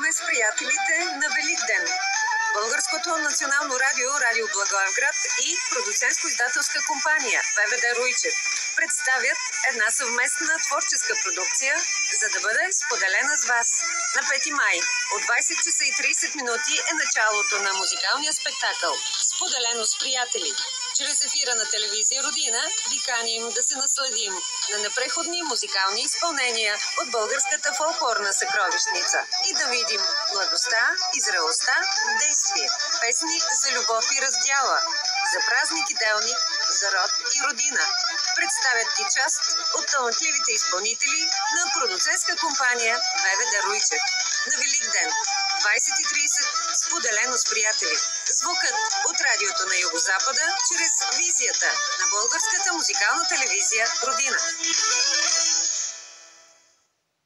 Споделяме с приятелите на Великден. Българското национално радио, Радио Благоевград и продуцентско-издателска компания ВВД Руйчев представят една съвместна творческа продукция, за да бъде споделена с вас. На 5 май от 20 часа и 30 минути е началото на музикалния спектакъл "Споделено с приятели". Чрез ефира на телевизия Родина ви каним да се насладим на непреходни музикални изпълнения от българската фолклорна съкровищница и да видим младостта и зрелостта в действие. Песни за любов и раздяла, за празник и делник, за род и родина. Представят ги част от талантливите изпълнители на продуцентска компания ВВД Руйчев. На Великден, 20:30, споделено с приятели. Звукът от радиото на Югозапада чрез визията на българската музикална телевизия Родина.